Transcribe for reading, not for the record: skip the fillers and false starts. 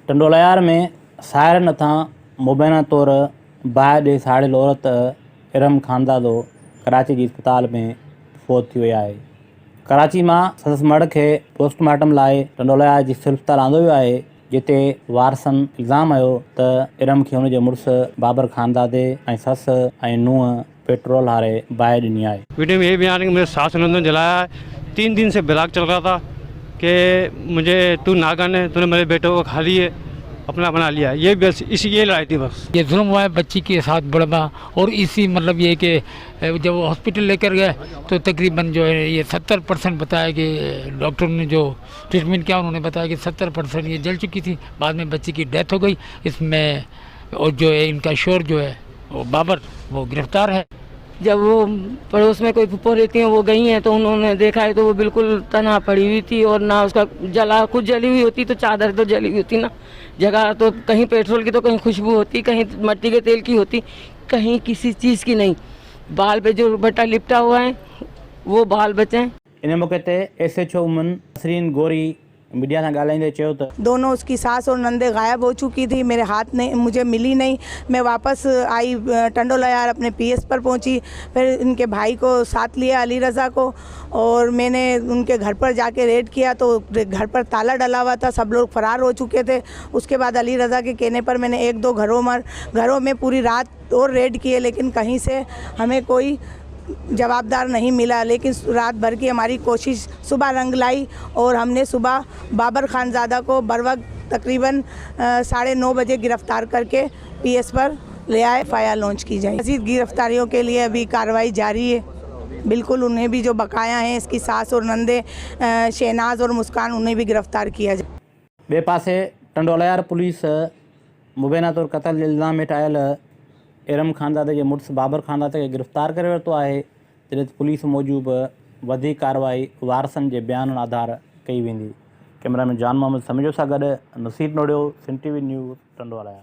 टंडोलायार में सायरन अथां मुबैना तौर बाहि ॾे साड़ियल औरत इरम खानज़ादो कराची जी अस्पताल में फ़ौत थी वई आहे। कराची मां संदसि मड़ खे पोस्टमार्टम लाइ टंडोलायार जी सिविल अस्पताल आंदो वियो आहे, जिते वारसनि इल्ज़ाम हयो त इरम खे हुनजे मुड़ुसु बाबर खानज़ादे ऐं ससु ऐं नुंहुं पेट्रोल हारे बाहि ॾिनी आहे। वीडियो में ये बयान है कि मेरे सास ने जलाया है। 3 दिन से ब्लॉग चल रहा था कि मुझे तू नागन है, तूने मेरे बेटे को खा लिए, अपना बना लिया। ये बस इसी ये लड़ाई थी बस। ये जुल्म हुआ है बच्ची के साथ बड़ा, और इसी मतलब ये कि जब हॉस्पिटल लेकर गए तो तकरीबन जो है ये 70% बताया कि डॉक्टर ने जो ट्रीटमेंट किया उन्होंने बताया कि 70% ये जल चुकी थी। बाद में बच्ची की डेथ हो गई इसमें, और जो है इनका शोर जो है वो बाबर वो गिरफ्तार है। जब वो पड़ोस में कोई फुप्पो रहती हैं वो गई हैं तो उन्होंने देखा है तो वो बिल्कुल तना पड़ी हुई थी, और ना उसका जला, कुछ जली हुई होती तो चादर तो जली हुई होती ना, जगह तो कहीं पेट्रोल की तो कहीं खुशबू होती, कहीं मिट्टी के तेल की होती, कहीं किसी चीज़ की नहीं। बाल पे जो बट्टा लिपटा हुआ है वो बाल बचे हैं। इन मौके ते SHO उमन नसरीन गोरी मीडिया सां ॻाल्हाईंदे चयो त दोनों उसकी सास और नंदे गायब हो चुकी थी, मेरे हाथ नहीं, मुझे मिली नहीं। मैं वापस आई टंडोलायार अपने PS पर पहुंची, फिर इनके भाई को साथ लिया, अली रज़ा को, और मैंने उनके घर पर जाके रेड किया तो घर पर ताला डला हुआ था, सब लोग फरार हो चुके थे। उसके बाद अली रज़ा के कहने पर मैंने 1-2 घरों में पूरी रात और रेड किए, लेकिन कहीं से हमें कोई जवाबदार नहीं मिला। लेकिन रात भर की हमारी कोशिश सुबह रंग लाई और हमने सुबह बाबर खानज़ादा को बरवक्त तकरीबन 9:30 बजे गिरफ़्तार करके PS पर ले आए, FIR लॉन्च की जाए। मज़ीद गिरफ़्तारियों के लिए अभी कार्रवाई जारी है। बिल्कुल उन्हें भी जो बकाया हैं, इसकी सास और नंदे शहनाज और मुस्कान, उन्हें भी गिरफ़्तार किया जाए। ॿिए पासे टंडोलायार पुलिस मुबैना तौर क़त्ल जे इल्ज़ाम हेठि आयल इरम खानज़ादे जे मुड़ुसु बाबर खानज़ादे खे गिरफ़्तार करे वरितो आहे, जॾहिं पुलिस मूजिबि वधीक कार्रवाई वारसनि जे बयाननि आधार कई वेंदी। कैमरामैन जान मोहम्मद समीजो सां गॾु नसीर नोड़ियो, सिंध TV न्यूज़ टंडोलायार।